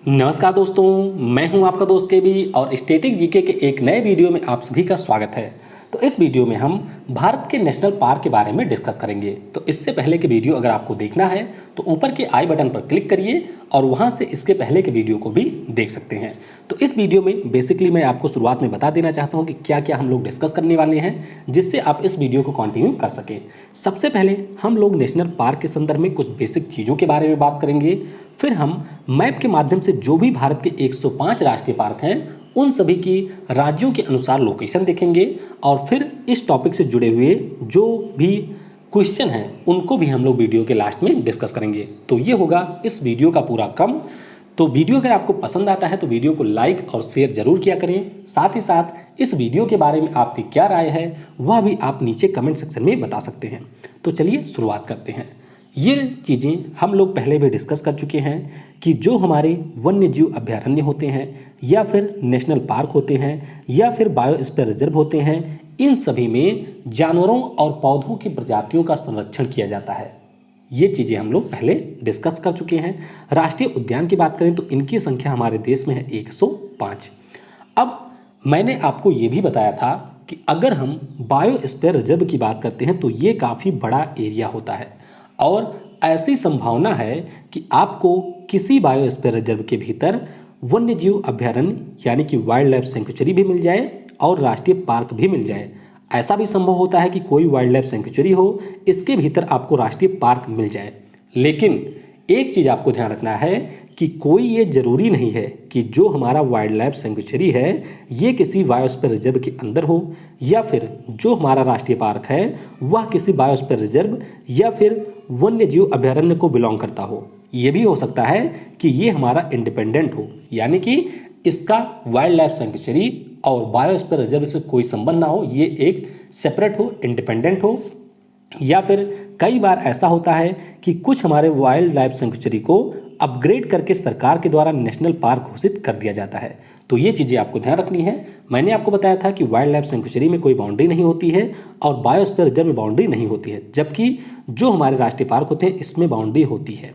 नमस्कार दोस्तों, मैं हूं आपका दोस्त केबी और स्टैटिक जीके के एक नए वीडियो में आप सभी का स्वागत है। तो इस वीडियो में हम भारत के नेशनल पार्क के बारे में डिस्कस करेंगे। तो इससे पहले के वीडियो अगर आपको देखना है तो ऊपर के आई बटन पर क्लिक करिए और वहां से इसके पहले के वीडियो को भी देख सकते हैं। तो इस वीडियो में बेसिकली मैं आपको शुरुआत में बता देना चाहता हूँ कि क्या क्या हम लोग डिस्कस करने वाले हैं, जिससे आप इस वीडियो को कंटिन्यू कर सकें। सबसे पहले हम लोग नेशनल पार्क के संदर्भ में कुछ बेसिक चीज़ों के बारे में बात करेंगे। फिर हम मैप के माध्यम से जो भी भारत के 105 राष्ट्रीय पार्क हैं उन सभी की राज्यों के अनुसार लोकेशन देखेंगे और फिर इस टॉपिक से जुड़े हुए जो भी क्वेश्चन हैं उनको भी हम लोग वीडियो के लास्ट में डिस्कस करेंगे। तो ये होगा इस वीडियो का पूरा क्रम। तो वीडियो अगर आपको पसंद आता है तो वीडियो को लाइक और शेयर जरूर किया करें। साथ ही साथ इस वीडियो के बारे में आपकी क्या राय है वह भी आप नीचे कमेंट सेक्शन में बता सकते हैं। तो चलिए शुरुआत करते हैं। ये चीज़ें हम लोग पहले भी डिस्कस कर चुके हैं कि जो हमारे वन्य जीव अभयारण्य होते हैं या फिर नेशनल पार्क होते हैं या फिर बायोस्फीयर रिजर्व होते हैं, इन सभी में जानवरों और पौधों की प्रजातियों का संरक्षण किया जाता है। ये चीज़ें हम लोग पहले डिस्कस कर चुके हैं। राष्ट्रीय उद्यान की बात करें तो इनकी संख्या हमारे देश में है 105। अब मैंने आपको ये भी बताया था कि अगर हम बायोस्फीयर रिजर्व की बात करते हैं तो ये काफ़ी बड़ा एरिया होता है और ऐसी संभावना है कि आपको किसी बायोस्फीयर रिजर्व के भीतर वन्य जीव अभयारण्य यानी कि वाइल्ड लाइफ सेंचुरी भी मिल जाए और राष्ट्रीय पार्क भी मिल जाए। ऐसा भी संभव होता है कि कोई वाइल्ड लाइफ सेंचुरी हो, इसके भीतर आपको राष्ट्रीय पार्क मिल जाए। लेकिन एक चीज़ आपको ध्यान रखना है कि कोई ये जरूरी नहीं है कि जो हमारा वाइल्ड लाइफ सेंचुरी है ये किसी बायोस्फीयर रिजर्व के अंदर हो या फिर जो हमारा राष्ट्रीय पार्क है वह किसी बायोस्फीयर रिजर्व या फिर वन्य जीव अभयारण्य को बिलोंग करता हो। ये भी हो सकता है कि ये हमारा इंडिपेंडेंट हो, यानी कि इसका वाइल्ड लाइफ सेंचुरी और बायोस्फीयर रिजर्व से कोई संबंध ना हो, ये एक सेपरेट हो, इंडिपेंडेंट हो। या फिर कई बार ऐसा होता है कि कुछ हमारे वाइल्ड लाइफ सेंचुरी को अपग्रेड करके सरकार के द्वारा नेशनल पार्क घोषित कर दिया जाता है। तो ये चीज़ें आपको ध्यान रखनी है। मैंने आपको बताया था कि वाइल्ड लाइफ सेंचुरी में कोई बाउंड्री नहीं होती है और बायोस्फीयर रिजर्व में बाउंड्री नहीं होती है, जबकि जो हमारे राष्ट्रीय पार्क होते हैं इसमें बाउंड्री होती है।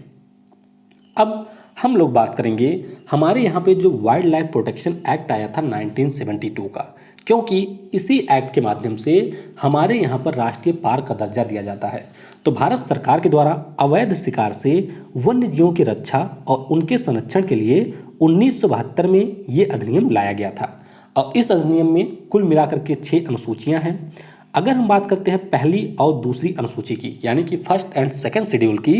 अब हम लोग बात करेंगे हमारे यहाँ पे जो वाइल्ड लाइफ प्रोटेक्शन एक्ट आया था 1972 का, क्योंकि इसी एक्ट के माध्यम से हमारे यहाँ पर राष्ट्रीय पार्क का दर्जा दिया जाता है। तो भारत सरकार के द्वारा अवैध शिकार से वन्य जीवों की रक्षा और उनके संरक्षण के लिए 1972 में ये अधिनियम लाया गया था और इस अधिनियम में कुल मिलाकर के 6 अनुसूचियाँ हैं। अगर हम बात करते हैं पहली और दूसरी अनुसूची की, यानी कि फर्स्ट एंड सेकंड शेड्यूल की,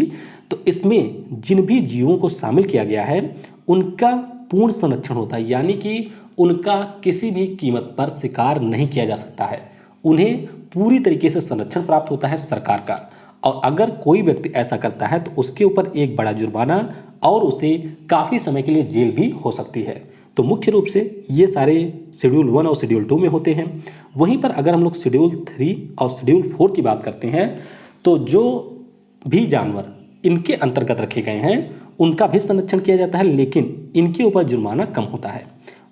तो इसमें जिन भी जीवों को शामिल किया गया है उनका पूर्ण संरक्षण होता है, यानी कि उनका किसी भी कीमत पर शिकार नहीं किया जा सकता है। उन्हें पूरी तरीके से संरक्षण प्राप्त होता है सरकार का, और अगर कोई व्यक्ति ऐसा करता है तो उसके ऊपर एक बड़ा जुर्माना और उसे काफ़ी समय के लिए जेल भी हो सकती है। तो मुख्य रूप से ये सारे शेड्यूल 1 और शेड्यूल 2 में होते हैं। वहीं पर अगर हम लोग शेड्यूल 3 और शेड्यूल 4 की बात करते हैं तो जो भी जानवर इनके अंतर्गत रखे गए हैं उनका भी संरक्षण किया जाता है, लेकिन इनके ऊपर जुर्माना कम होता है।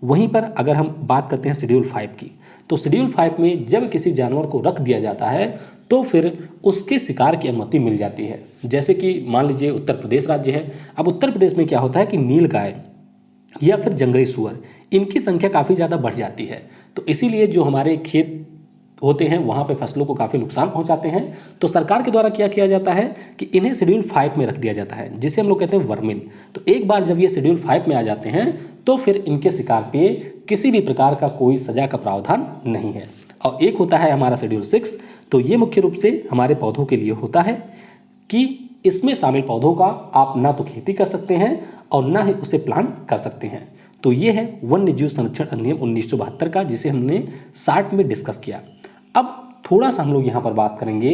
वहीं पर अगर हम बात करते हैं शेड्यूल 5 की, तो शेड्यूल 5 में जब किसी जानवर को रख दिया जाता है तो फिर उसके शिकार की अनुमति मिल जाती है। जैसे कि मान लीजिए उत्तर प्रदेश राज्य है। अब उत्तर प्रदेश में क्या होता है कि नीलगाय या फिर जंगली सुअर, इनकी संख्या काफ़ी ज़्यादा बढ़ जाती है। तो इसीलिए जो हमारे खेत होते हैं वहाँ पे फसलों को काफ़ी नुकसान पहुँचाते हैं। तो सरकार के द्वारा क्या किया जाता है कि इन्हें शेड्यूल 5 में रख दिया जाता है, जिसे हम लोग कहते हैं वर्मिन। तो एक बार जब ये शेड्यूल 5 में आ जाते हैं तो फिर इनके शिकार पे किसी भी प्रकार का कोई सजा का प्रावधान नहीं है। और एक होता है हमारा शेड्यूल 6, तो ये मुख्य रूप से हमारे पौधों के लिए होता है कि इसमें शामिल पौधों का आप ना तो खेती कर सकते हैं और ना ही उसे प्लांट कर सकते हैं। तो ये है वन्य जीव संरक्षण अधिनियम 1972 का, जिसे हमने 60 में डिस्कस किया। अब थोड़ा सा हम लोग यहाँ पर बात करेंगे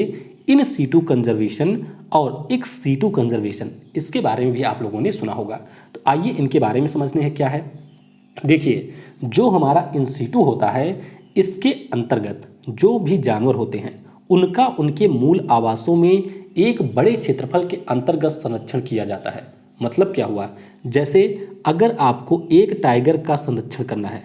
इन सीटू कंजर्वेशन और एक्स सीटू कंजर्वेशन, इसके बारे में भी आप लोगों ने सुना होगा। तो आइए इनके बारे में समझने हैं क्या है। देखिए, जो हमारा इन सीटू होता है इसके अंतर्गत जो भी जानवर होते हैं उनका उनके मूल आवासों में एक बड़े क्षेत्रफल के अंतर्गत संरक्षण किया जाता है। मतलब क्या हुआ, जैसे अगर आपको एक टाइगर का संरक्षण करना है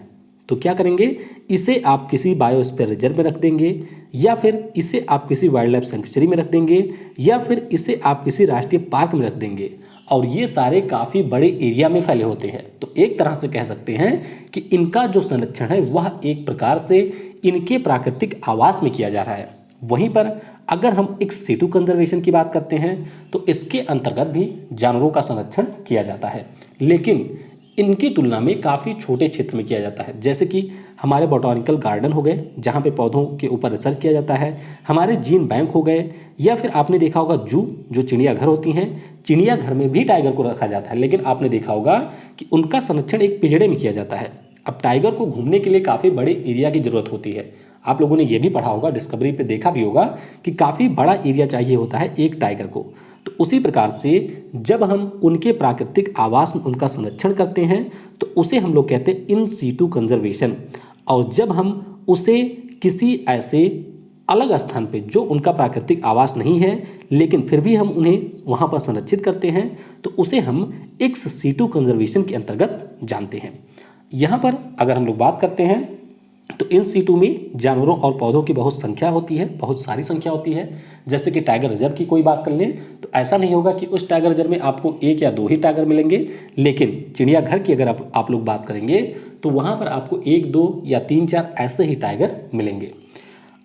तो क्या करेंगे, इसे आप किसी बायोस्फीयर रिजर्व में रख देंगे या फिर इसे आप किसी वाइल्ड लाइफ सेंचुरी में रख देंगे या फिर इसे आप किसी राष्ट्रीय पार्क में रख देंगे और ये सारे काफ़ी बड़े एरिया में फैले होते हैं। तो एक तरह से कह सकते हैं कि इनका जो संरक्षण है वह एक प्रकार से इनके प्राकृतिक आवास में किया जा रहा है। वहीं पर अगर हम एक्स सिटू कंजर्वेशन की बात करते हैं तो इसके अंतर्गत भी जानवरों का संरक्षण किया जाता है, लेकिन इनकी तुलना में काफ़ी छोटे क्षेत्र में किया जाता है। जैसे कि हमारे बॉटनिकल गार्डन हो गए जहाँ पे पौधों के ऊपर रिसर्च किया जाता है, हमारे जीन बैंक हो गए, या फिर आपने देखा होगा जू जो चिड़ियाघर होती हैं, चिड़ियाघर में भी टाइगर को रखा जाता है, लेकिन आपने देखा होगा कि उनका संरक्षण एक पिंजड़े में किया जाता है। अब टाइगर को घूमने के लिए काफ़ी बड़े एरिया की ज़रूरत होती है। आप लोगों ने ये भी पढ़ा होगा, डिस्कवरी पे देखा भी होगा कि काफ़ी बड़ा एरिया चाहिए होता है एक टाइगर को। तो उसी प्रकार से जब हम उनके प्राकृतिक आवास में उनका संरक्षण करते हैं तो उसे हम लोग कहते हैं इन सीटू कंजर्वेशन। और जब हम उसे किसी ऐसे अलग स्थान पे जो उनका प्राकृतिक आवास नहीं है लेकिन फिर भी हम उन्हें वहाँ पर संरक्षित करते हैं तो उसे हम एक्स सीटू कंजर्वेशन के अंतर्गत जानते हैं। यहाँ पर अगर हम लोग बात करते हैं तो इन सीटू में जानवरों और पौधों की बहुत संख्या होती है, बहुत सारी संख्या होती है। जैसे कि टाइगर रिजर्व की कोई बात कर लें तो ऐसा नहीं होगा कि उस टाइगर रिजर्व में आपको 1 या 2 ही टाइगर मिलेंगे, लेकिन चिड़ियाघर की अगर आप लोग बात करेंगे तो वहाँ पर आपको 1, 2 या 3, 4 ऐसे ही टाइगर मिलेंगे।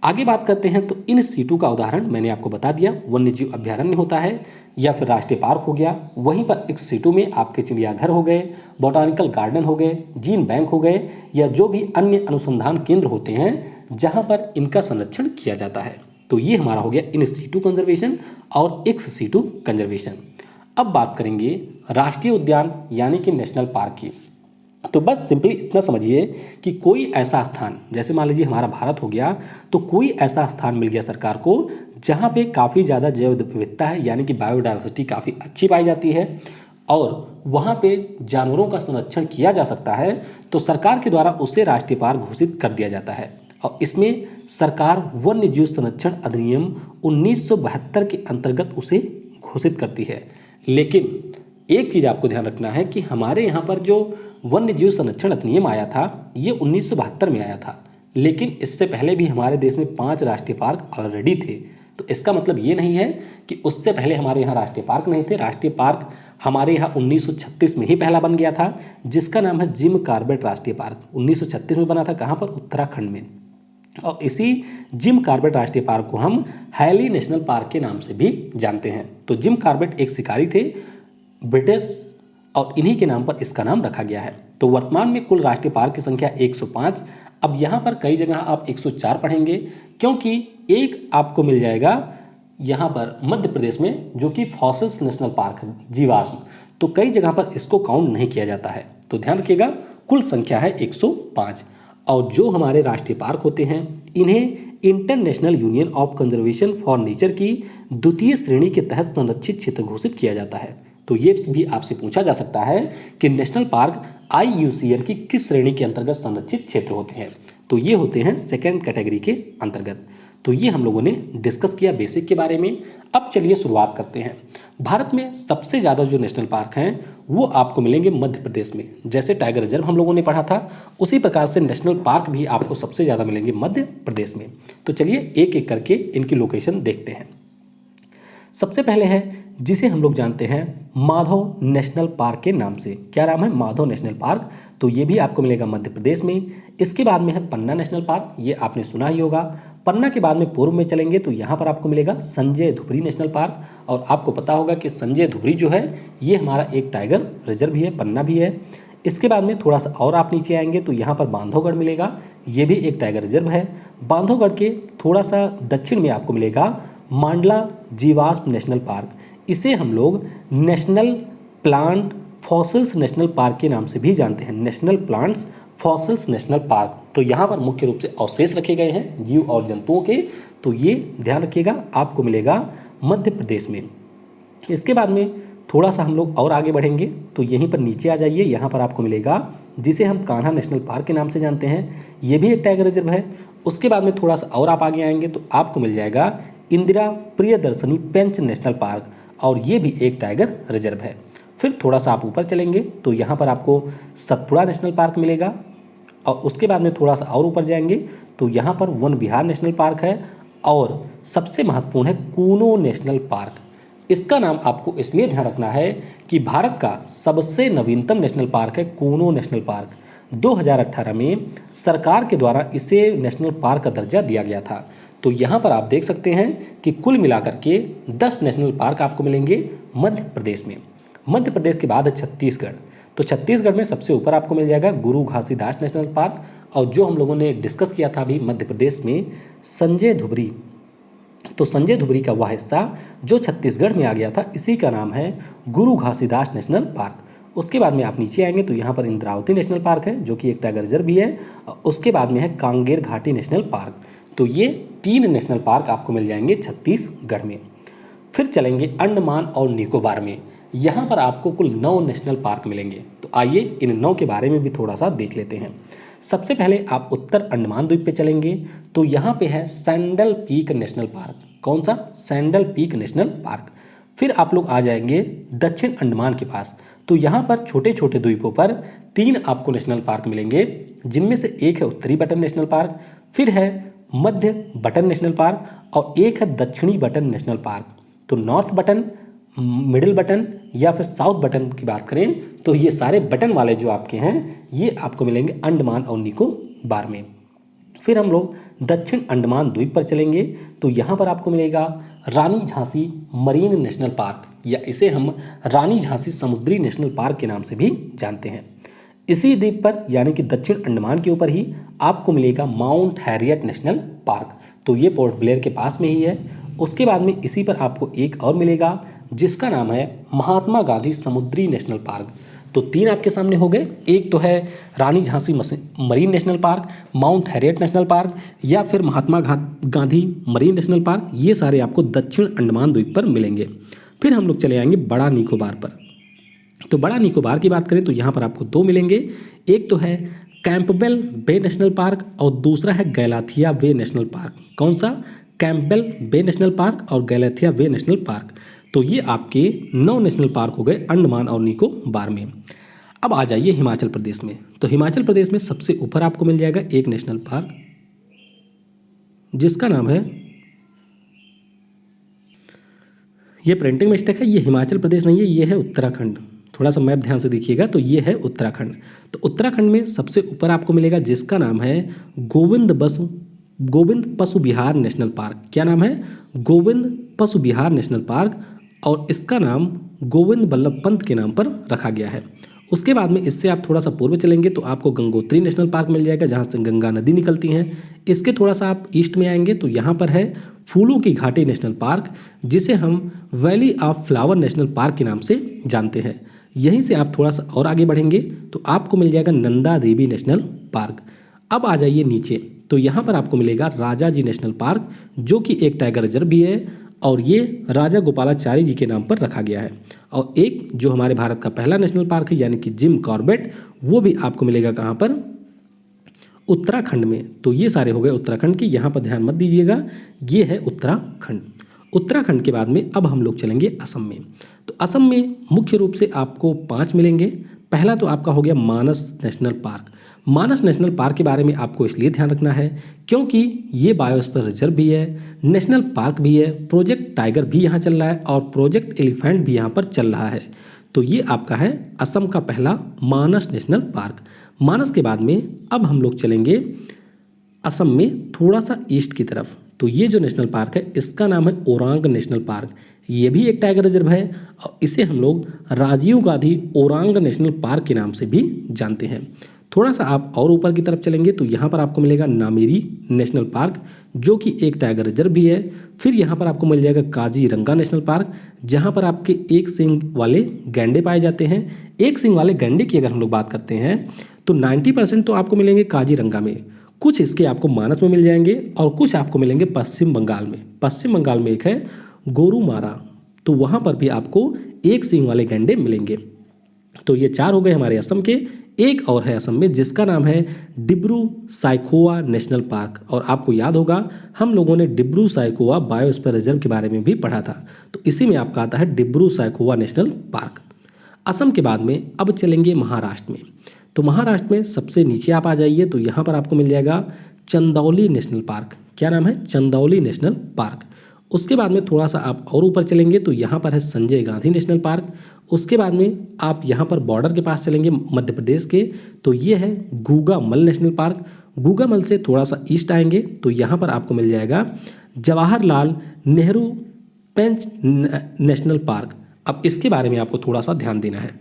आगे बात करते हैं तो इन सीटू का उदाहरण मैंने आपको बता दिया, वन्यजीव अभ्यारण्य होता है या फिर राष्ट्रीय पार्क हो गया। वहीं पर एक सीटू में आपके चिड़ियाघर हो गए, बॉटनिकल गार्डन हो गए, जीन बैंक हो गए, या जो भी अन्य अनुसंधान केंद्र होते हैं जहां पर इनका संरक्षण किया जाता है। तो ये हमारा हो गया इन सीटू कंजर्वेशन और एक्स सीटू कंजर्वेशन। अब बात करेंगे राष्ट्रीय उद्यान यानी कि नेशनल पार्क की। तो बस सिंपली इतना समझिए कि कोई ऐसा स्थान, जैसे मान लीजिए हमारा भारत हो गया, तो कोई ऐसा स्थान मिल गया सरकार को जहाँ पे काफ़ी ज़्यादा जैव विविधता है, यानी कि बायोडाइवर्सिटी काफ़ी अच्छी पाई जाती है और वहाँ पे जानवरों का संरक्षण किया जा सकता है, तो सरकार के द्वारा उसे राष्ट्रीय पार्क घोषित कर दिया जाता है। और इसमें सरकार वन्य जीव संरक्षण अधिनियम 1972 के अंतर्गत उसे घोषित करती है। लेकिन एक चीज़ आपको ध्यान रखना है कि हमारे यहाँ पर जो वन्य जीव संरक्षण अधिनियम आया था ये 1972 में आया था, लेकिन इससे पहले भी हमारे देश में 5 राष्ट्रीय पार्क ऑलरेडी थे। तो इसका मतलब ये नहीं है कि उससे पहले हमारे यहाँ राष्ट्रीय पार्क नहीं थे। राष्ट्रीय पार्क हमारे यहाँ 1936 में ही पहला बन गया था, जिसका नाम है जिम कॉर्बेट राष्ट्रीय पार्क। 1936 में बना था, कहाँ पर? उत्तराखंड में। और इसी जिम कॉर्बेट राष्ट्रीय पार्क को हम हैली नेशनल पार्क के नाम से भी जानते हैं। तो जिम कॉर्बेट एक शिकारी थे ब्रिटिश, और इन्हीं के नाम पर इसका नाम रखा गया है। तो वर्तमान में कुल राष्ट्रीय पार्क की संख्या 105। अब यहाँ पर कई जगह आप 104 पढ़ेंगे, क्योंकि एक आपको मिल जाएगा यहाँ पर मध्य प्रदेश में जो कि फॉसिल्स नेशनल पार्क है, जीवाश्म। तो कई जगह पर इसको काउंट नहीं किया जाता है। तो ध्यान रखिएगा कुल संख्या है 105। और जो हमारे राष्ट्रीय पार्क होते हैं इन्हें international union of conservation for nature की द्वितीय श्रेणी के तहत संरक्षित क्षेत्र घोषित किया जाता है। तो ये भी आपसे पूछा जा सकता है कि नेशनल पार्क IUCN की किस श्रेणी के अंतर्गत संरक्षित क्षेत्र होते हैं। तो ये होते हैं सेकेंड कैटेगरी के अंतर्गत। तो ये हम लोगों ने डिस्कस किया बेसिक के बारे में। अब चलिए शुरुआत करते हैं। भारत में सबसे ज़्यादा जो नेशनल पार्क हैं वो आपको मिलेंगे मध्य प्रदेश में। जैसे टाइगर रिजर्व हम लोगों ने पढ़ा था, उसी प्रकार से नेशनल पार्क भी आपको सबसे ज़्यादा मिलेंगे मध्य प्रदेश में। तो चलिए एक एक करके इनकी लोकेशन देखते हैं। सबसे पहले है जिसे हम लोग जानते हैं माधव नेशनल पार्क के नाम से। क्या नाम है? Madhav national park. तो ये भी आपको मिलेगा मध्य प्रदेश में। इसके बाद में है पन्ना नेशनल पार्क, ये आपने सुना ही होगा। पन्ना के बाद में पूर्व में चलेंगे तो यहाँ पर आपको मिलेगा संजय धुबरी नेशनल पार्क। और आपको पता होगा कि संजय धुबरी जो है ये हमारा एक टाइगर रिजर्व भी है, पन्ना भी है। इसके बाद में थोड़ा सा और आप नीचे आएंगे तो यहाँ पर बांधवगढ़ मिलेगा, ये भी एक टाइगर रिजर्व है। बांधवगढ़ के थोड़ा सा दक्षिण में आपको मिलेगा मांडला जीवाश्म नेशनल पार्क। इसे हम लोग national plant fossils national park के नाम से भी जानते हैं, national plants fossils national park. तो यहाँ पर मुख्य रूप से अवशेष रखे गए हैं जीव और जंतुओं के। तो ये ध्यान रखिएगा आपको मिलेगा मध्य प्रदेश में। इसके बाद में थोड़ा सा हम लोग और आगे बढ़ेंगे तो यहीं पर नीचे आ जाइए, यहाँ पर आपको मिलेगा जिसे हम कान्हा नेशनल पार्क के नाम से जानते हैं, ये भी एक टाइगर रिजर्व है। उसके बाद में थोड़ा सा और आप आगे आएंगे तो आपको मिल जाएगा इंदिरा प्रियदर्शनी पेंच नेशनल पार्क, और ये भी एक टाइगर रिजर्व है। फिर थोड़ा सा आप ऊपर चलेंगे तो यहाँ पर आपको सतपुड़ा नेशनल पार्क मिलेगा। और उसके बाद में थोड़ा सा और ऊपर जाएंगे तो यहाँ पर वन विहार नेशनल पार्क है। और सबसे महत्वपूर्ण है कूनो नेशनल पार्क। इसका नाम आपको इसलिए ध्यान रखना है कि भारत का सबसे नवीनतम नेशनल पार्क है कूनो नेशनल पार्क। 2018 में सरकार के द्वारा इसे नेशनल पार्क का दर्जा दिया गया था। तो यहाँ पर आप देख सकते हैं कि कुल मिलाकर के 10 नेशनल पार्क आपको मिलेंगे मध्य प्रदेश में। मध्य प्रदेश के बाद है छत्तीसगढ़। तो छत्तीसगढ़ में सबसे ऊपर आपको मिल जाएगा गुरु घासीदास नेशनल पार्क, और जो हम लोगों ने डिस्कस किया था अभी मध्य प्रदेश में संजय धुबरी, तो संजय धुबरी का वह हिस्सा जो छत्तीसगढ़ में आ गया था, इसी का नाम है गुरु घासीदास नेशनल पार्क। उसके बाद में आप नीचे आएंगे तो यहाँ पर इंद्रावती नेशनल पार्क है जो कि एक टाइगर रिजर्व भी है। उसके बाद में है कांगेर घाटी नेशनल पार्क। तो ये 3 नेशनल पार्क आपको मिल जाएंगे छत्तीसगढ़ में। फिर चलेंगे अंडमान और निकोबार में। यहाँ पर आपको कुल 9 नेशनल पार्क मिलेंगे। तो आइए इन 9 के बारे में भी थोड़ा सा देख लेते हैं। सबसे पहले आप उत्तर अंडमान द्वीप पे चलेंगे तो यहाँ पे है सैंडल पीक नेशनल पार्क। कौन सा? Sandal peak national park. फिर आप लोग आ जाएंगे दक्षिण अंडमान के पास, तो यहाँ पर छोटे छोटे द्वीपों पर 3 आपको नेशनल पार्क मिलेंगे, जिनमें से एक है उत्तरी बटन नेशनल पार्क, फिर है मध्य बटन नेशनल पार्क और एक है दक्षिणी बटन नेशनल पार्क। तो नॉर्थ बटन, मिडिल बटन या फिर साउथ बटन की बात करें तो ये सारे बटन वाले जो आपके हैं ये आपको मिलेंगे अंडमान और निकोबार में। फिर हम लोग दक्षिण अंडमान द्वीप पर चलेंगे तो यहाँ पर आपको मिलेगा रानी झांसी मरीन नेशनल पार्क, या इसे हम रानी झांसी समुद्री नेशनल पार्क के नाम से भी जानते हैं। इसी द्वीप पर यानी कि दक्षिण अंडमान के ऊपर ही आपको मिलेगा माउंट हैरियट नेशनल पार्क। तो ये पोर्ट ब्लेयर के पास में ही है। उसके बाद में इसी पर आपको एक और मिलेगा जिसका नाम है महात्मा गांधी समुद्री नेशनल पार्क। तो 3 आपके सामने हो गए, एक तो है Rani Jhansi marine national park, Mount Harriet national park या फिर Mahatma Gandhi marine national park. ये सारे आपको दक्षिण अंडमान द्वीप पर मिलेंगे। फिर हम लोग चले आएंगे बड़ा निकोबार पर। तो बड़ा निकोबार की बात करें तो यहाँ पर आपको 2 मिलेंगे, एक तो है कैंपबेल बे नेशनल पार्क और दूसरा है गैलाथिया बे नेशनल पार्क। कौन सा? कैंपबेल बे नेशनल पार्क और गैलाथिया बे नेशनल पार्क। तो ये आपके 9 नेशनल पार्क हो गए अंडमान और निकोबार में। अब आ जाइए हिमाचल प्रदेश में। तो हिमाचल प्रदेश में सबसे ऊपर आपको मिल जाएगा एक नेशनल पार्क जिसका नाम है, ये प्रिंटिंग मिस्टेक है, ये हिमाचल प्रदेश नहीं है, ये है उत्तराखंड। थोड़ा सा मैप ध्यान से देखिएगा, तो ये है उत्तराखंड। तो उत्तराखंड में सबसे ऊपर आपको मिलेगा जिसका नाम है गोविंद पशु विहार नेशनल पार्क। क्या नाम है? गोविंद पशु विहार नेशनल पार्क, और इसका नाम गोविंद बल्लभ पंत के नाम पर रखा गया है। उसके बाद में इससे आप थोड़ा सा पूर्व चलेंगे तो आपको गंगोत्री नेशनल पार्क मिल जाएगा जहाँ से गंगा नदी निकलती हैं। इसके थोड़ा सा आप ईस्ट में आएंगे तो यहाँ पर है फूलों की घाटी नेशनल पार्क, जिसे हम valley of flower national park के नाम से जानते हैं। यहीं से आप थोड़ा सा और आगे बढ़ेंगे तो आपको मिल जाएगा नंदा देवी नेशनल पार्क। अब आ जाइए नीचे तो यहाँ पर आपको मिलेगा राजा जी नेशनल पार्क, जो कि एक टाइगर रिजर्व भी है और ये राजा गोपालाचारी जी के नाम पर रखा गया है। और एक जो हमारे भारत का पहला नेशनल पार्क है यानी कि जिम कॉर्बेट, वो भी आपको मिलेगा कहाँ पर? उत्तराखंड में। तो ये सारे हो गए उत्तराखंड की, यहाँ पर ध्यान मत दीजिएगा, ये है उत्तराखंड। उत्तराखंड के बाद में अब हम लोग चलेंगे असम में। तो असम में मुख्य रूप से आपको 5 मिलेंगे। पहला तो आपका हो गया मानस नेशनल पार्क। मानस नेशनल पार्क के बारे में आपको इसलिए ध्यान रखना है क्योंकि ये बायोस्फीयर रिजर्व भी है, नेशनल पार्क भी है, प्रोजेक्ट टाइगर भी यहाँ चल रहा है और प्रोजेक्ट एलिफेंट भी यहाँ पर चल रहा है। तो ये आपका है असम का पहला मानस नेशनल पार्क। मानस के बाद में अब हम लोग चलेंगे असम में थोड़ा सा ईस्ट की तरफ। तो ये जो नेशनल पार्क है इसका नाम है ओरांग नेशनल पार्क। ये भी एक टाइगर रिजर्व है और इसे हम लोग राजीव गांधी ओरांग नेशनल पार्क के नाम से भी जानते हैं। थोड़ा सा आप और ऊपर की तरफ चलेंगे तो यहाँ पर आपको मिलेगा नामेरी नेशनल पार्क, जो कि एक टाइगर रिजर्व भी है। फिर यहाँ पर आपको मिल जाएगा काजीरंगा नेशनल पार्क, जहाँ पर आपके एक सींग वाले गैंडे पाए जाते हैं। एक सींग वाले गैंडे की अगर हम लोग बात करते हैं तो 90% तो आपको मिलेंगे काजीरंगा में, कुछ इसके आपको मानस में मिल जाएंगे और कुछ आपको मिलेंगे पश्चिम बंगाल में। पश्चिम बंगाल में एक है गोरुमारा, तो वहाँ पर भी आपको एक सींग वाले गैंडे मिलेंगे। तो ये 4 हो गए हमारे असम के। एक और है असम में जिसका नाम है डिब्रू साइखोवा नेशनल पार्क, और आपको याद होगा हम लोगों ने डिब्रू साइखोवा बायोस्फीयर रिजर्व के बारे में भी पढ़ा था। तो इसी में आपका आता है डिब्रू साइखोवा नेशनल पार्क। असम के बाद में अब चलेंगे महाराष्ट्र में। तो महाराष्ट्र में सबसे नीचे आप आ जाइए तो यहाँ पर आपको मिल जाएगा चंदौली नेशनल पार्क। क्या नाम है? Chandauli national park. उसके बाद में थोड़ा सा आप और ऊपर चलेंगे तो यहाँ पर है संजय गांधी नेशनल पार्क। उसके बाद में आप यहाँ पर बॉर्डर के पास चलेंगे मध्य प्रदेश के, तो ये है गूगामल नेशनल पार्क। गूगामल से थोड़ा सा ईस्ट आएंगे तो यहाँ पर आपको मिल जाएगा जवाहरलाल नेहरू पेंच नेशनल पार्क। अब इसके बारे में आपको थोड़ा सा ध्यान देना है।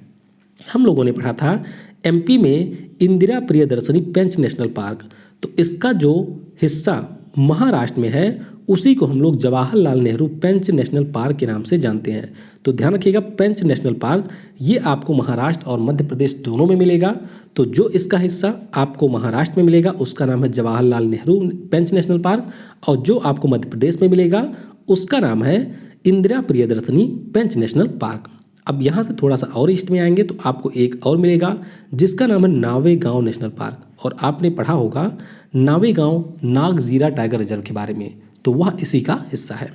हम लोगों ने पढ़ा था एमपी में इंदिरा प्रियदर्शनी पेंच नेशनल पार्क, तो इसका जो हिस्सा महाराष्ट्र में है उसी को हम लोग जवाहरलाल नेहरू पेंच नेशनल पार्क के नाम से जानते हैं। तो ध्यान रखिएगा, पेंच नेशनल पार्क ये आपको महाराष्ट्र और मध्य प्रदेश दोनों में मिलेगा। तो जो इसका हिस्सा आपको महाराष्ट्र में मिलेगा उसका नाम है जवाहरलाल नेहरू पेंच नेशनल पार्क, और जो आपको मध्य प्रदेश में मिलेगा उसका नाम है इंदिरा प्रियदर्शनी पेंच नेशनल पार्क। अब यहाँ से थोड़ा सा और ईस्ट में आएंगे तो आपको एक और मिलेगा जिसका नाम है नावेगांव नेशनल पार्क, और आपने पढ़ा होगा नावेगांव नागजीरा टाइगर रिजर्व के बारे में, तो वह इसी का हिस्सा है।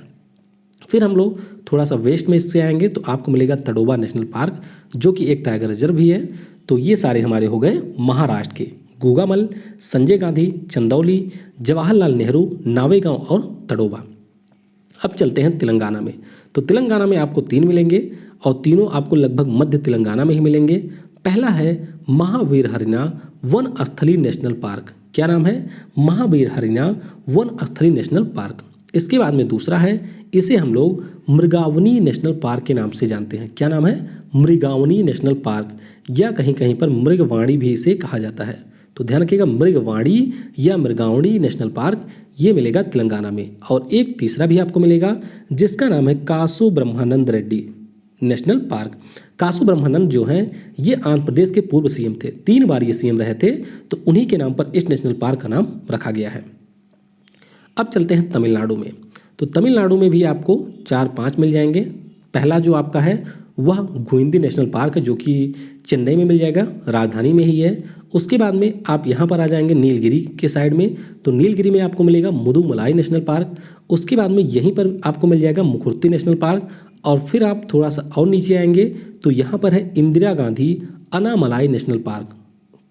फिर हम लोग थोड़ा सा वेस्ट में इससे आएंगे तो आपको मिलेगा तडोबा नेशनल पार्क जो कि एक टाइगर रिजर्व भी है। तो ये सारे हमारे हो गए महाराष्ट्र के, गूगामल, संजय गांधी, चंदौली, जवाहरलाल नेहरू, नावेगांव और तडोबा। अब चलते हैं तेलंगाना में। तो तेलंगाना में आपको 3 मिलेंगे और तीनों आपको लगभग मध्य तेलंगाना में ही मिलेंगे। पहला है महावीर हरिना वन स्थली नेशनल पार्क। क्या नाम है? महावीर हरिना वन स्थली नेशनल पार्क। इसके बाद में दूसरा है, इसे हम लोग मृगावनी नेशनल पार्क के नाम से जानते हैं। क्या नाम है? मृगावनी नेशनल पार्क, या कहीं कहीं पर मृगवाणी भी इसे कहा जाता है। तो ध्यान रखिएगा, मृगवाणी या मृगावणी नेशनल पार्क ये मिलेगा तेलंगाना में। और एक तीसरा भी आपको मिलेगा जिसका नाम है कासु ब्रह्मानंद रेड्डी नेशनल पार्क। कासु ब्रह्मानंद जो हैं ये आंध्र प्रदेश के पूर्व सीएम थे, 3 बार ये सीएम रहे थे, तो उन्हीं के नाम पर इस नेशनल पार्क का नाम रखा गया है। अब चलते हैं तमिलनाडु में। तो तमिलनाडु में भी आपको 4-5 मिल जाएंगे। पहला जो आपका है वह गुइंदी नेशनल पार्क है जो कि चेन्नई में मिल जाएगा, राजधानी में ही है। उसके बाद में आप यहाँ पर आ जाएंगे नीलगिरी के साइड में, तो नीलगिरी में आपको मिलेगा मुदुमलाई नेशनल पार्क। उसके बाद में यहीं पर आपको मिल जाएगा मुकुर्ती नेशनल पार्क। और फिर आप थोड़ा सा और नीचे आएंगे तो यहाँ पर है इंदिरा गांधी अनामलाई नेशनल पार्क।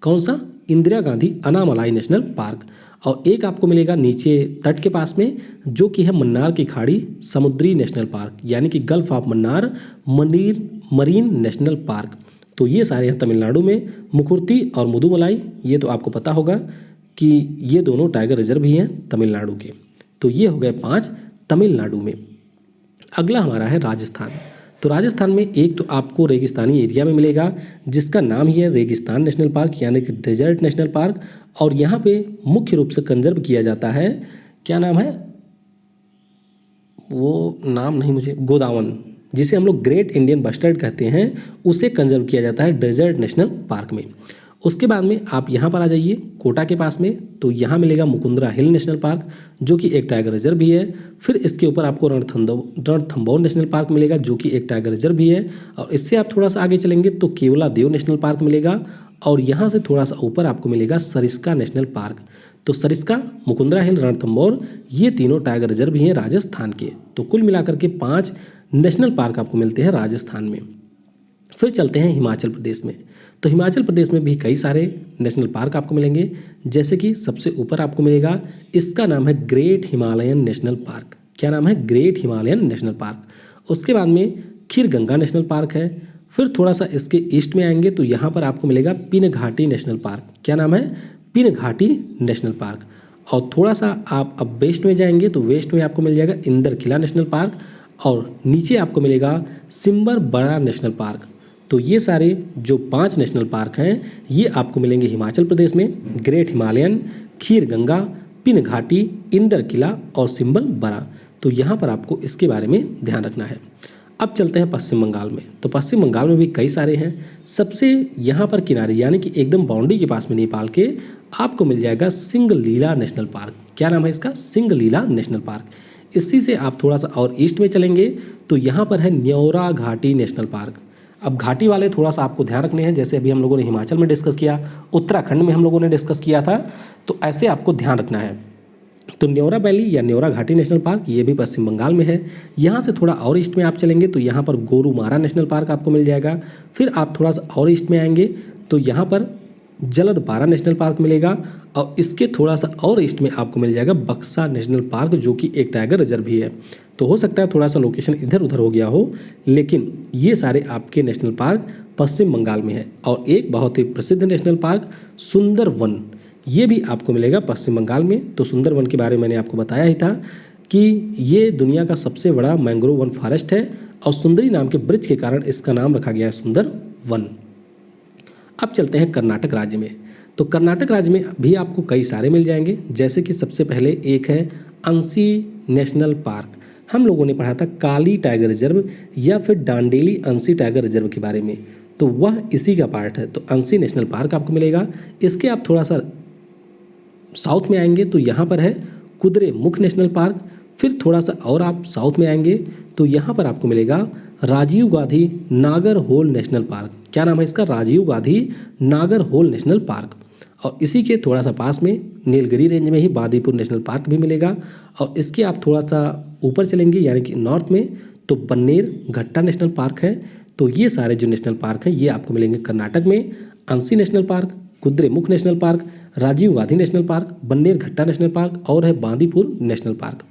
कौन सा? Indira Gandhi Anamalai national park. और एक आपको मिलेगा नीचे तट के पास में जो कि है मन्नार की खाड़ी समुद्री नेशनल पार्क, यानी कि gulf of Mannar marine national park. तो ये सारे हैं तमिलनाडु में। मुकुर्ती और मुदुमलाई ये तो आपको पता होगा कि ये दोनों टाइगर रिजर्व भी हैं तमिलनाडु के। तो ये हो गए 5 तमिलनाडु में। अगला हमारा है राजस्थान। तो राजस्थान में एक तो आपको रेगिस्तानी एरिया में मिलेगा जिसका नाम ही है रेगिस्तान नेशनल पार्क, यानी कि डेजर्ट नेशनल पार्क। और यहाँ पे मुख्य रूप से कंजर्व किया जाता है, क्या नाम है वो नाम नहीं मुझे, गोदावन, जिसे हम लोग ग्रेट इंडियन बस्टर्ड कहते हैं, उसे कंजर्व किया जाता है डेजर्ट नेशनल पार्क में। उसके बाद में आप यहाँ पर आ जाइए कोटा के पास में, तो यहाँ मिलेगा मुकुंदरा हिल नेशनल पार्क जो कि एक टाइगर रिजर्व भी है। फिर इसके ऊपर आपको रणथंभौर नेशनल पार्क मिलेगा जो कि एक टाइगर रिजर्व भी है। और इससे आप थोड़ा सा आगे चलेंगे तो केवला देव नेशनल पार्क मिलेगा। और यहाँ से थोड़ा सा ऊपर आपको मिलेगा सरिस्का नेशनल पार्क। तो सरिस्का, मुकुंदरा हिल, रणथंभौर ये तीनों टाइगर रिजर्व भी हैं राजस्थान के। तो कुल मिलाकर के 5 नेशनल पार्क आपको मिलते हैं राजस्थान में। फिर चलते हैं हिमाचल प्रदेश में। तो हिमाचल प्रदेश में भी कई सारे नेशनल पार्क आपको मिलेंगे, जैसे कि सबसे ऊपर आपको मिलेगा, इसका नाम है ग्रेट हिमालयन नेशनल पार्क। क्या नाम है? Great Himalayan national park. उसके बाद में खीर गंगा नेशनल पार्क है। फिर थोड़ा सा इसके ईस्ट में आएंगे तो यहाँ पर आपको मिलेगा पिन घाटी नेशनल पार्क। क्या नाम है? पिन घाटी नेशनल पार्क। और थोड़ा सा आप अब वेस्ट में जाएंगे तो वेस्ट में आपको मिल जाएगा इंदर किला नेशनल पार्क। और नीचे आपको मिलेगा सिम्बर बड़ा नेशनल पार्क। तो ये सारे जो 5 नेशनल पार्क हैं ये आपको मिलेंगे हिमाचल प्रदेश में, ग्रेट हिमालयन, खीर गंगा, पिन घाटी, इंदर किला और सिम्बल बड़ा। तो यहाँ पर आपको इसके बारे में ध्यान रखना है। अब चलते हैं पश्चिम बंगाल में। तो पश्चिम बंगाल में भी कई सारे हैं। सबसे यहाँ पर किनारे यानी कि एकदम बाउंड्री के पास में नेपाल के आपको मिल जाएगा सिंगलीला नेशनल पार्क। क्या नाम है इसका? Singalila national park. इसी से आप थोड़ा सा और ईस्ट में चलेंगे तो यहाँ पर है न्योरा घाटी नेशनल पार्क। अब घाटी वाले थोड़ा सा आपको ध्यान रखने हैं, जैसे अभी हम लोगों ने हिमाचल में डिस्कस किया, उत्तराखंड में हम लोगों ने डिस्कस किया था, तो ऐसे आपको ध्यान रखना है। तो न्योरा वैली या न्योरा घाटी नेशनल पार्क ये भी पश्चिम बंगाल में है। यहाँ से थोड़ा और ईस्ट में आप चलेंगे तो यहाँ पर गोरुमारा नेशनल पार्क आपको मिल जाएगा। फिर आप थोड़ा सा और ईस्ट में आएंगे तो यहाँ पर जलदपारा नेशनल पार्क मिलेगा। और इसके थोड़ा सा और ईस्ट में आपको मिल जाएगा बक्सा नेशनल पार्क जो कि एक टाइगर रिजर्व भी है। तो हो सकता है थोड़ा सा लोकेशन इधर उधर हो गया हो, लेकिन ये सारे आपके नेशनल पार्क पश्चिम बंगाल में है। और एक बहुत ही प्रसिद्ध नेशनल पार्क सुंदरवन, ये भी आपको मिलेगा पश्चिम बंगाल में। तो सुंदरवन के बारे में मैंने आपको बताया ही था कि ये दुनिया का सबसे बड़ा मैंग्रोव वन फॉरेस्ट है और सुंदरी नाम के वृक्ष के कारण इसका नाम रखा गया है सुंदरवन। अब चलते हैं कर्नाटक राज्य में। तो कर्नाटक राज्य में भी आपको कई सारे मिल जाएंगे, जैसे कि सबसे पहले एक है अंसी नेशनल पार्क। हम लोगों ने पढ़ा था काली टाइगर रिजर्व या फिर डांडेली अंसी टाइगर रिजर्व के बारे में, तो वह इसी का पार्ट है। तो अंसी नेशनल पार्क आपको मिलेगा। इसके आप थोड़ा सा साउथ में आएंगे तो यहाँ पर है कुद्रेमुख नेशनल पार्क। फिर थोड़ा सा और आप साउथ में आएंगे तो यहाँ पर आपको मिलेगा राजीव गांधी नागरहोल नेशनल पार्क। क्या नाम है इसका? Rajiv Gandhi Nagarhole national park. और इसी के थोड़ा सा पास में नीलगिरी रेंज में ही बांदीपुर नेशनल पार्क भी मिलेगा। और इसके आप थोड़ा सा ऊपर चलेंगे यानी कि नॉर्थ में तो बन्नेर घट्टा नेशनल पार्क है। तो ये सारे जो नेशनल पार्क हैं ये आपको मिलेंगे कर्नाटक में। Anshi national park, Kudremukh national park, Rajiv Gandhi national park, Bannerghatta national park और है बांदीपुर नेशनल पार्क।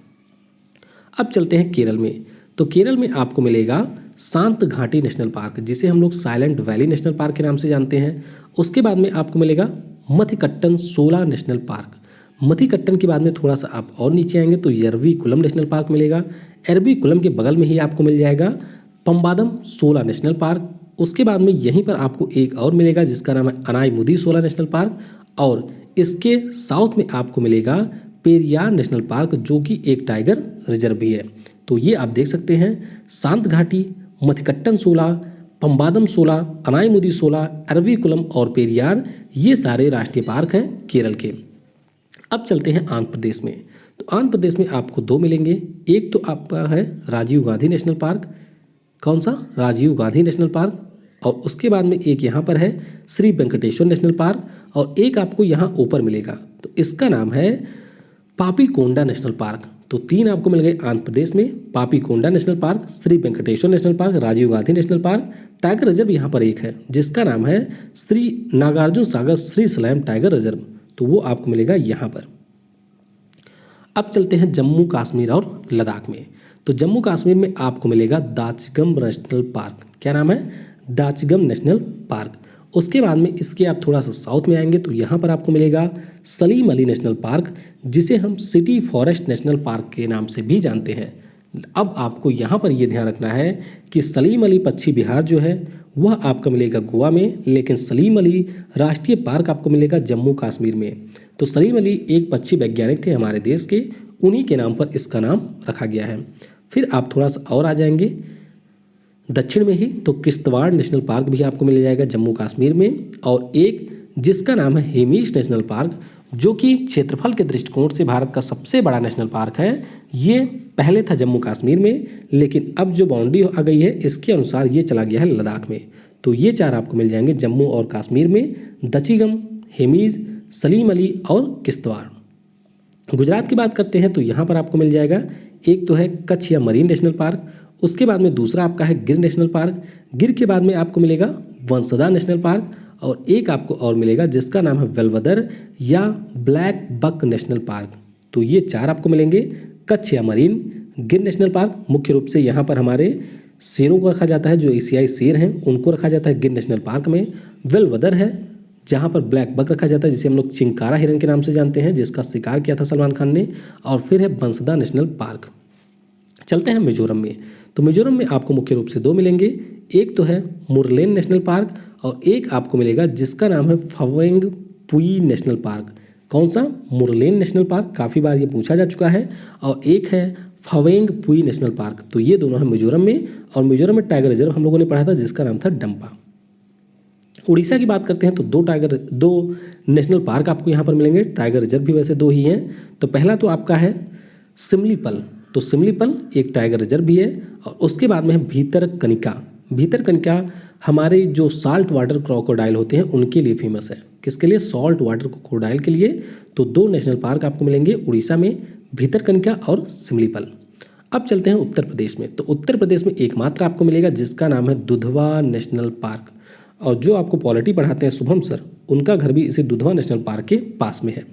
अब चलते हैं केरल में। तो केरल में आपको मिलेगा शांत घाटी नेशनल पार्क, जिसे हम लोग साइलेंट वैली नेशनल पार्क के नाम से जानते हैं। उसके बाद में आपको मिलेगा मथिकट्टन सोला नेशनल पार्क। मथिकट्टन के बाद में थोड़ा सा आप और नीचे आएंगे तो एरवीकुलम नेशनल पार्क मिलेगा। एरवीकुलम के बगल में ही आपको मिल जाएगा पम्बादम सोला नेशनल पार्क। उसके बाद में यहीं पर आपको एक और मिलेगा जिसका नाम है अनाईमुदी सोला नेशनल पार्क। और इसके साउथ में आपको मिलेगा पेरियार नेशनल पार्क, जो कि एक टाइगर रिजर्व भी है। तो ये आप देख सकते हैं शांत घाटी, मथिकट्टन सोला, पम्बादम सोला, अनाईमुदी सोला, एरवीकुलम और पेरियार, ये सारे राष्ट्रीय पार्क हैं केरल के। अब चलते हैं आंध्र प्रदेश में। तो आंध्र प्रदेश में आपको दो मिलेंगे। एक तो आपका है राजीव गांधी नेशनल पार्क। कौन सा? Rajiv Gandhi national park. और उसके बाद में एक यहाँ पर है श्री वेंकटेश्वर नेशनल पार्क। और एक आपको यहाँ ऊपर मिलेगा तो इसका नाम है पापीकोंडा नेशनल पार्क। तो तीन आपको मिल गए आंध्र प्रदेश में, Papikonda national park, Shri Venkateswara national park, Rajiv Gandhi national park. Tiger reserve यहाँ पर एक है जिसका नाम है Shri Nagarjuna Sagar Srisailam tiger reserve. तो वो आपको मिलेगा यहाँ पर। अब चलते हैं जम्मू कश्मीर और लद्दाख में। तो जम्मू कश्मीर में आपको मिलेगा दाचगम नेशनल पार्क। क्या नाम है? दाचगम नेशनल पार्क। उसके बाद में इसके आप थोड़ा सा साउथ में आएंगे तो यहाँ पर आपको मिलेगा सलीम अली नेशनल पार्क, जिसे हम सिटी फॉरेस्ट नेशनल पार्क के नाम से भी जानते हैं। अब आपको यहाँ पर ये ध्यान रखना है कि सलीम अली पक्षी विहार जो है वह आपका मिलेगा गोवा में, लेकिन सलीम अली राष्ट्रीय पार्क आपको मिलेगा जम्मू कश्मीर में। तो सलीम अली एक पक्षी वैज्ञानिक थे हमारे देश के, उन्हीं के नाम पर इसका नाम रखा गया है। फिर आप थोड़ा सा और आ जाएंगे दक्षिण में ही तो किश्तवाड़ नेशनल पार्क भी आपको मिल जाएगा जम्मू कश्मीर में। और एक जिसका नाम है हेमीश नेशनल पार्क, जो कि क्षेत्रफल के दृष्टिकोण से भारत का सबसे बड़ा नेशनल पार्क है। ये पहले था जम्मू कश्मीर में, लेकिन अब जो बाउंड्री आ गई है इसके अनुसार ये चला गया है लद्दाख में। तो ये चार आपको मिल जाएंगे जम्मू और कश्मीर में, दचिगम, हेमीज, सलीम अली और किश्तवाड़। गुजरात की बात करते हैं तो यहाँ पर आपको मिल जाएगा एक तो है कच्छ या मरीन नेशनल पार्क। उसके बाद में दूसरा आपका है गिर नेशनल पार्क। गिर के बाद में आपको मिलेगा वंसदा नेशनल पार्क। और एक आपको और मिलेगा जिसका नाम है वेलवदर या ब्लैक बक नेशनल पार्क। तो ये चार आपको मिलेंगे, कच्छ या मरीन, गिर नेशनल पार्क। मुख्य रूप से यहाँ पर हमारे शेरों को रखा जाता है, जो एशियाई शेर हैं उनको रखा जाता है गिर नेशनल पार्क में। वेलवदर है जहाँ पर ब्लैक बक रखा जाता है, जिसे हम लोग चिंकारा हिरन के नाम से जानते हैं, जिसका शिकार किया था सलमान खान ने। और फिर है बंसदा नेशनल पार्क। चलते हैं मिजोरम में। तो मिजोरम में आपको मुख्य रूप से दो मिलेंगे। एक तो है मुरलेन नेशनल पार्क और एक आपको मिलेगा जिसका नाम है फवेंग पुई नेशनल पार्क। कौन सा? मुरलेन नेशनल पार्क, काफ़ी बार ये पूछा जा चुका है। और एक है फवेंग पुई नेशनल पार्क। तो ये दोनों हैं मिजोरम में। और मिजोरम में टाइगर रिजर्व हम लोगों ने पढ़ा था जिसका नाम था डंपा। उड़ीसा की बात करते हैं तो दो नेशनल पार्क आपको यहाँ पर मिलेंगे। टाइगर रिजर्व भी वैसे दो ही हैं। तो पहला तो आपका है सिमलीपल। तो सिमलीपल एक टाइगर रिजर्व भी है। और उसके बाद में है भीतरकनिका। भीतरकनिका हमारे जो साल्ट वाटर क्रोकोडाइल होते हैं उनके लिए फेमस है। किसके लिए? सॉल्ट वाटर क्रोकोडाइल के लिए। तो दो नेशनल पार्क आपको मिलेंगे उड़ीसा में, भीतरकनिका और सिमलीपल। अब चलते हैं उत्तर प्रदेश में। तो उत्तर प्रदेश में एकमात्र आपको मिलेगा जिसका नाम है दुधवा नेशनल पार्क। और जो आपको पॉलिटी पढ़ाते हैं शुभम सर, उनका घर भी इसी दुधवा नेशनल पार्क के पास में है।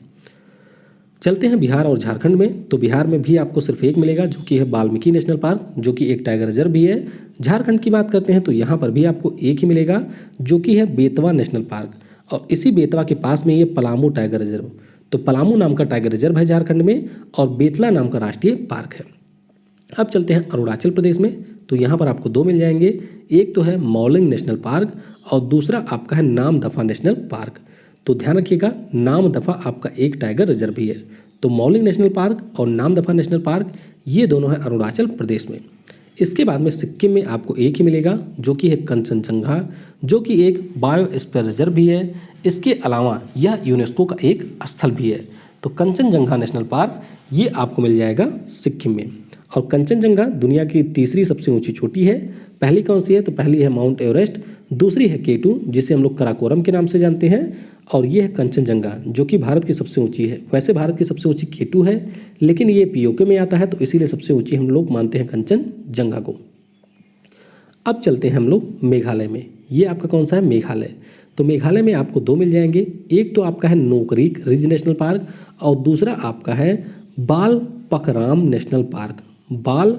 चलते हैं बिहार और झारखंड में। तो बिहार में भी आपको सिर्फ एक मिलेगा जो कि है वाल्मीकि नेशनल पार्क, जो कि एक टाइगर रिजर्व भी है। झारखंड की बात करते हैं तो यहाँ पर भी आपको एक ही मिलेगा जो कि है बेतवा नेशनल पार्क, और इसी बेतवा के पास में ये पलामू टाइगर रिजर्व। तो पलामू नाम का टाइगर रिजर्व है झारखंड में, और बेतला नाम का राष्ट्रीय पार्क है। अब चलते हैं अरुणाचल प्रदेश में। तो यहाँ पर आपको दो मिल जाएंगे, एक तो है मौलिंग नेशनल पार्क और दूसरा आपका है नामदफा नेशनल पार्क। तो ध्यान रखिएगा, नामदफा आपका एक टाइगर रिजर्व भी है। तो मौलिंग नेशनल पार्क और नामदफा नेशनल पार्क ये दोनों है अरुणाचल प्रदेश में। इसके बाद में सिक्किम में आपको एक ही मिलेगा जो कि है कंचनजंगा, जो कि एक बायोस्फीयर रिजर्व भी है। इसके अलावा यह यूनेस्को का एक स्थल भी है। तो कंचनजंगा नेशनल पार्क ये आपको मिल जाएगा सिक्किम में। और कंचनजंगा दुनिया की तीसरी सबसे ऊंची चोटी है। पहली कौन सी है? तो पहली है माउंट एवरेस्ट, दूसरी है K2 जिसे हम लोग कराकोरम के नाम से जानते हैं, और ये है कंचनजंगा जो कि भारत की सबसे ऊंची है। वैसे भारत की सबसे ऊंची K2 है, लेकिन ये POK में आता है तो इसीलिए सबसे ऊंची हम लोग मानते हैं कंचनजंगा को। अब चलते हैं हम लोग मेघालय में। ये आपका कौन सा है? मेघालय। तो मेघालय में आपको दो मिल जाएंगे, एक तो आपका है नोकरीक रिज नेशनल पार्क और दूसरा आपका है बाल पखराम नेशनल पार्क। बाल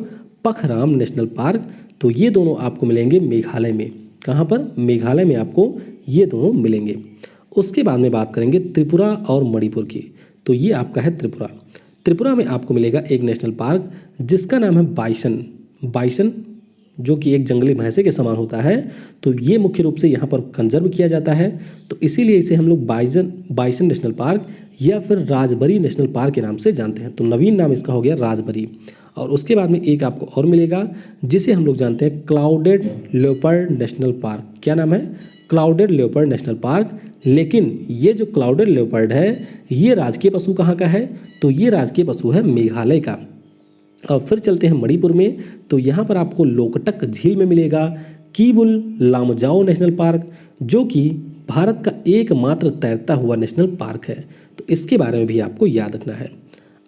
पखराम नेशनल पार्क, तो ये दोनों आपको मिलेंगे मेघालय में। कहाँ पर? मेघालय में आपको ये दोनों मिलेंगे। उसके बाद में बात करेंगे त्रिपुरा और मणिपुर की। तो ये आपका है त्रिपुरा। त्रिपुरा में आपको मिलेगा एक नेशनल पार्क जिसका नाम है बाइसन। बाइसन जो कि एक जंगली भैंसे के समान होता है। तो ये मुख्य रूप से यहाँ पर कंजर्व किया जाता है, तो इसीलिए इसे हम लोग बाइसन नेशनल पार्क या फिर राजबरी नेशनल पार्क के नाम से जानते हैं। तो नवीन नाम इसका हो गया राजबरी। और उसके बाद में एक आपको और मिलेगा जिसे हम लोग जानते हैं क्लाउडेड लेपर्ड नेशनल पार्क। क्या नाम है? Clouded leopard national park. लेकिन ये जो क्लाउडेड लेपर्ड है ये राजकीय पशु कहाँ का है? तो ये राजकीय पशु है मेघालय का। और फिर चलते हैं मणिपुर में। तो यहाँ पर आपको लोकटक झील में मिलेगा कीबुल लामजाओ नेशनल पार्क, जो कि भारत का एकमात्र तैरता हुआ नेशनल पार्क है। तो इसके बारे में भी आपको याद रखना है।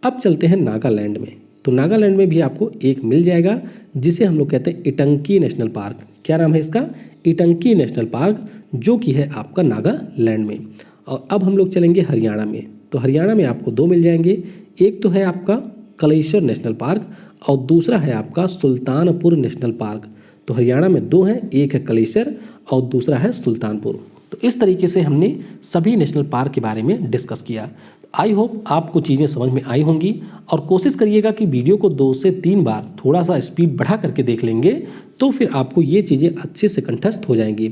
अब चलते हैं नागालैंड में। तो नागालैंड में भी आपको एक मिल जाएगा जिसे हम लोग कहते हैं इटंकी नेशनल पार्क। क्या नाम है इसका? इटंकी नेशनल पार्क, जो कि है आपका नागालैंड में। और अब हम लोग चलेंगे हरियाणा में। तो हरियाणा में आपको दो मिल जाएंगे, एक तो है आपका कलेश्वर नेशनल पार्क और दूसरा है आपका सुल्तानपुर नेशनल पार्क। तो हरियाणा में दो हैं, एक है कलेश्वर और दूसरा है सुल्तानपुर। तो इस तरीके से हमने सभी नेशनल पार्क के बारे में डिस्कस किया। आई होप आपको चीज़ें समझ में आई होंगी, और कोशिश करिएगा कि वीडियो को 2 से 3 बार थोड़ा सा स्पीड बढ़ा करके देख लेंगे, तो फिर आपको ये चीज़ें अच्छे से कंठस्थ हो जाएंगी।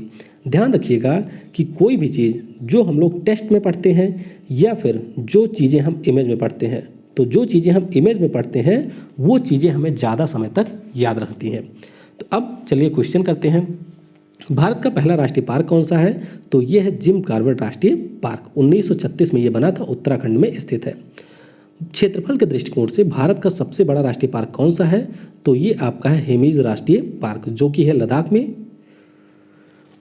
ध्यान रखिएगा कि कोई भी चीज़ जो हम लोग टेस्ट में पढ़ते हैं या फिर जो चीज़ें हम इमेज में पढ़ते हैं, तो जो चीज़ें हम इमेज में पढ़ते हैं वो चीज़ें हमें ज़्यादा समय तक याद रहती हैं। तो अब चलिए क्वेश्चन करते हैं। भारत का पहला राष्ट्रीय पार्क कौन सा है? तो ये है जिम कॉर्बेट राष्ट्रीय पार्क। 1936 में ये बना था, उत्तराखंड में स्थित है। क्षेत्रफल के दृष्टिकोण से भारत का सबसे बड़ा राष्ट्रीय पार्क कौन सा है? तो ये आपका है हेमीज राष्ट्रीय पार्क, जो कि है लद्दाख में।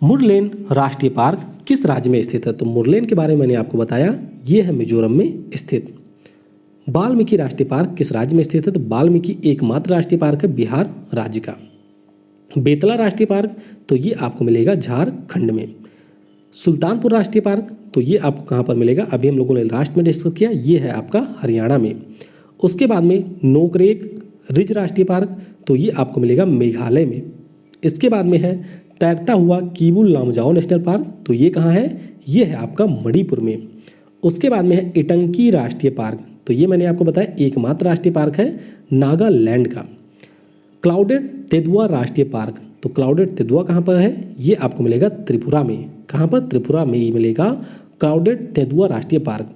मुरलेन राष्ट्रीय पार्क किस राज्य में स्थित है? तो मुरलेन के बारे में मैंने आपको बताया, ये है मिजोरम में स्थित। वाल्मीकि राष्ट्रीय पार्क किस राज्य में स्थित है? तो वाल्मीकि एकमात्र राष्ट्रीय पार्क है बिहार राज्य का। बेतला राष्ट्रीय पार्क, तो ये आपको मिलेगा झारखंड में। सुल्तानपुर राष्ट्रीय पार्क, तो ये आपको कहाँ पर मिलेगा? अभी हम लोगों ने लास्ट में डिस्कस किया, ये है आपका हरियाणा में। उसके बाद में नोकरेक रिज राष्ट्रीय पार्क, तो ये आपको मिलेगा मेघालय में। इसके बाद में है तैरता हुआ कीबुल लामजाओ नेशनल पार्क, तो ये कहाँ है? ये है आपका मणिपुर में। उसके बाद में है इटंकी राष्ट्रीय पार्क, तो ये मैंने आपको बताया एकमात्र राष्ट्रीय पार्क है नागालैंड का। क्लाउडेड तेंदुआ राष्ट्रीय पार्क, तो क्लाउडेड तेंदुआ कहाँ पर है? ये आपको मिलेगा त्रिपुरा में। कहाँ पर? त्रिपुरा में ही मिलेगा क्लाउडेड तेंदुआ राष्ट्रीय पार्क।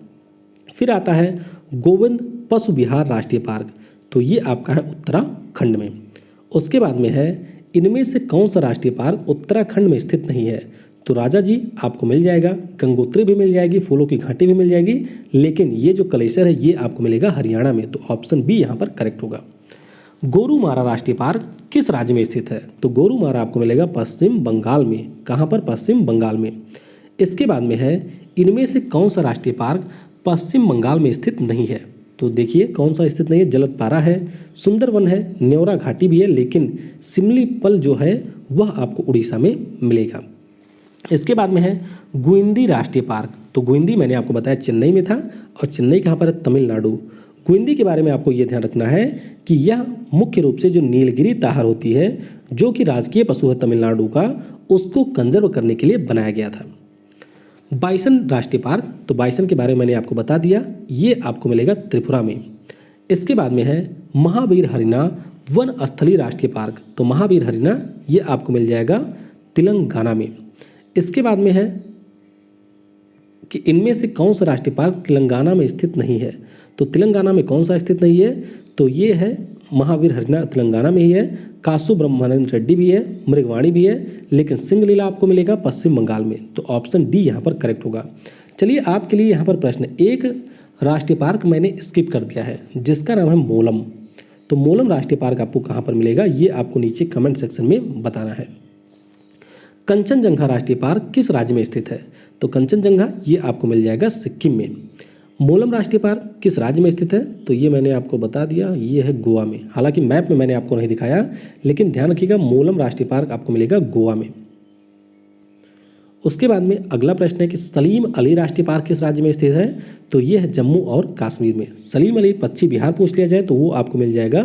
फिर आता है गोविंद पशु विहार राष्ट्रीय पार्क, तो ये आपका है उत्तराखंड में। उसके बाद में है इनमें से कौन सा राष्ट्रीय पार्क उत्तराखंड में स्थित नहीं है? तो राजा जी आपको मिल जाएगा, गंगोत्री भी मिल जाएगी, फूलों की घाटी भी मिल जाएगी, लेकिन ये जो कलेसर है ये आपको मिलेगा हरियाणा में। तो ऑप्शन बी यहाँ पर करेक्ट होगा। गोरुमारा राष्ट्रीय पार्क किस राज्य में स्थित है? तो गोरुमारा आपको मिलेगा पश्चिम बंगाल में। कहाँ पर? पश्चिम बंगाल में। इसके बाद में है इनमें से कौन सा राष्ट्रीय पार्क पश्चिम बंगाल में स्थित नहीं है? तो देखिए कौन सा स्थित नहीं है? जलदपारा है, सुंदरवन है, न्योरा घाटी भी है, लेकिन सिमलीपल जो है वह आपको उड़ीसा में मिलेगा। इसके बाद में है गुइंदी राष्ट्रीय पार्क, तो तो गोविंदी मैंने आपको बताया चेन्नई में था, और चेन्नई कहाँ पर है? तमिलनाडु। गोविंदी के बारे में आपको ये ध्यान रखना है कि यह मुख्य रूप से जो नीलगिरी ताहर होती है, जो कि राजकीय पशु है तमिलनाडु का, उसको कंजर्व करने के लिए बनाया गया था। बाइसन राष्ट्रीय पार्क, तो बाइसन के बारे में मैंने आपको बता दिया, ये आपको मिलेगा त्रिपुरा में। इसके बाद में है महावीर हरिना वन स्थलीय राष्ट्रीय पार्क, तो महावीर हरिना ये आपको मिल जाएगा तेलंगाना में। इसके बाद में है कि इनमें से कौन सा राष्ट्रीय पार्क तेलंगाना में स्थित नहीं है, तो तेलंगाना में कौन सा स्थित नहीं है? तो ये है महावीर हरिना, तेलंगाना में ही है। कासु ब्रह्मानंद रेड्डी भी है, मृगवाणी भी है, लेकिन सिंगलीला आपको मिलेगा पश्चिम बंगाल में। तो ऑप्शन डी यहाँ पर करेक्ट होगा। चलिए आपके लिए यहाँ पर प्रश्न, एक राष्ट्रीय पार्क मैंने स्किप कर दिया है जिसका नाम है मोलम। तो मोलम राष्ट्रीय पार्क आपको कहाँ पर मिलेगा, ये आपको नीचे कमेंट सेक्शन में बताना है। कंचनजंगा राष्ट्रीय पार्क किस राज्य में स्थित है? तो कंचनजंगा ये आपको मिल जाएगा सिक्किम में। मोलम राष्ट्रीय पार्क किस राज्य में स्थित है? तो ये मैंने आपको बता दिया, ये है गोवा में। हालांकि मैप में मैंने आपको नहीं दिखाया, लेकिन ध्यान रखिएगा मोलम राष्ट्रीय पार्क आपको मिलेगा गोवा में। उसके बाद में अगला प्रश्न है कि सलीम अली राष्ट्रीय पार्क किस राज्य में स्थित है? तो ये है जम्मू और कश्मीर में। सलीम अली पश्चिमी बिहार पूछ लिया जाए तो वो आपको मिल जाएगा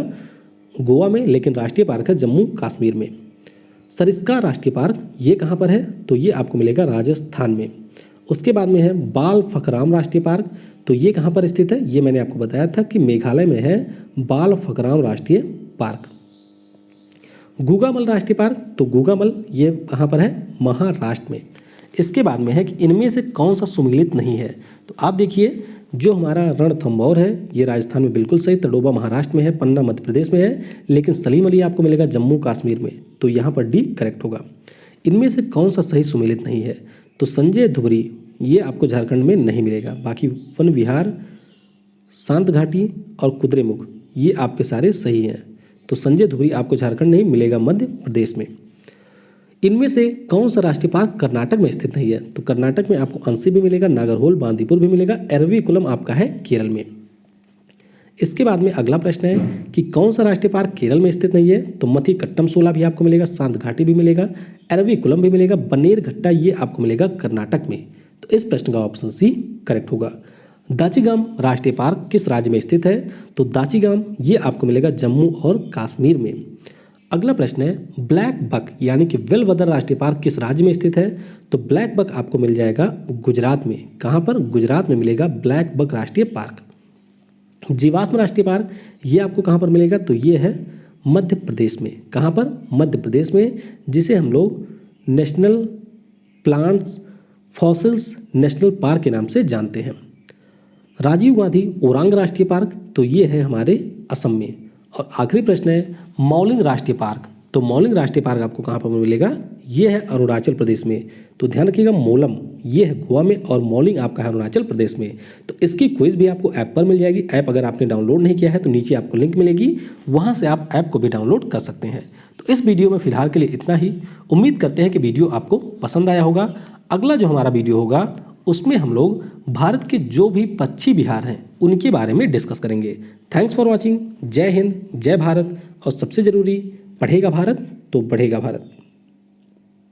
गोवा में, लेकिन राष्ट्रीय पार्क है जम्मू कश्मीर में। सरिस्का राष्ट्रीय पार्क ये कहाँ पर है? तो ये आपको मिलेगा राजस्थान में। उसके बाद में है बाल फकराम राष्ट्रीय पार्क, तो ये कहाँ पर स्थित है? ये मैंने आपको बताया था कि मेघालय में है बाल फकराम राष्ट्रीय पार्क। गुगामल राष्ट्रीय पार्क, तो गुगामल ये कहाँ पर है? महाराष्ट्र में। इसके बाद में है कि इनमें से कौन सा सुमेलित नहीं है? तो आप देखिए जो हमारा रणथंभौर है ये राजस्थान में बिल्कुल सही, तडोबा महाराष्ट्र में है, पन्ना मध्य प्रदेश में है, लेकिन सलीम अली आपको मिलेगा जम्मू कश्मीर में। तो यहाँ पर डी करेक्ट होगा। इनमें से कौन सा सही सुमेलित नहीं है? तो संजय धुबरी ये आपको झारखंड में नहीं मिलेगा। बाकी वन विहार, शांत घाटी और कुद्रेमुख ये आपके सारे सही हैं। तो संजय धुबरी आपको झारखंड नहीं मिलेगा, मध्य प्रदेश में। इनमें से कौन सा राष्ट्रीय पार्क कर्नाटक में स्थित नहीं है? तो कर्नाटक में आपको अंसी भी मिलेगा, नागरहोल बांदीपुर भी मिलेगा, एरविकुलम आपका है केरल में। इसके बाद में अगला प्रश्न है कि कौन सा राष्ट्रीय पार्क केरल में स्थित नहीं है? तो मथीकट्टम शोला भी आपको मिलेगा, शांत घाटी भी मिलेगा, एरविकुलम भी मिलेगा, बनेरघट्टा ये आपको मिलेगा कर्नाटक में। तो इस प्रश्न का ऑप्शन सी करेक्ट होगा। दाचीगाम राष्ट्रीय पार्क किस राज्य में स्थित है? तो दाचीगाम ये आपको मिलेगा जम्मू और कश्मीर में। अगला प्रश्न है ब्लैक बक यानी कि वेलवदर राष्ट्रीय पार्क किस राज्य में स्थित है? तो ब्लैक बक आपको मिल जाएगा गुजरात में। कहाँ पर? गुजरात में मिलेगा ब्लैक बक राष्ट्रीय पार्क। जीवाश्म राष्ट्रीय पार्क ये आपको कहाँ पर मिलेगा? तो ये है मध्य प्रदेश में। कहाँ पर? मध्य प्रदेश में, जिसे हम लोग national plants fossils national park के नाम से जानते हैं। राजीव गांधी ओरांग राष्ट्रीय पार्क, तो ये है हमारे असम में। और आखिरी प्रश्न है मौलिंग राष्ट्रीय पार्क, तो मौलिंग राष्ट्रीय पार्क आपको कहाँ पर मिलेगा? ये है अरुणाचल प्रदेश में। तो ध्यान रखिएगा मोलम ये है गोवा में और मौलिंग आपका है अरुणाचल प्रदेश में। तो इसकी क्विज भी आपको ऐप पर मिल जाएगी। ऐप अगर आपने डाउनलोड नहीं किया है तो नीचे आपको लिंक मिलेगी, वहाँ से आप ऐप को भी डाउनलोड कर सकते हैं। तो इस वीडियो में फिलहाल के लिए इतना ही। उम्मीद करते हैं कि वीडियो आपको पसंद आया होगा। अगला जो हमारा वीडियो होगा उसमें हम लोग भारत के जो भी पश्चिमी बिहार हैं उनके बारे में डिस्कस करेंगे। Thanks for watching. जय हिंद, जय भारत, और सबसे ज़रूरी, पढ़ेगा भारत तो बढ़ेगा भारत।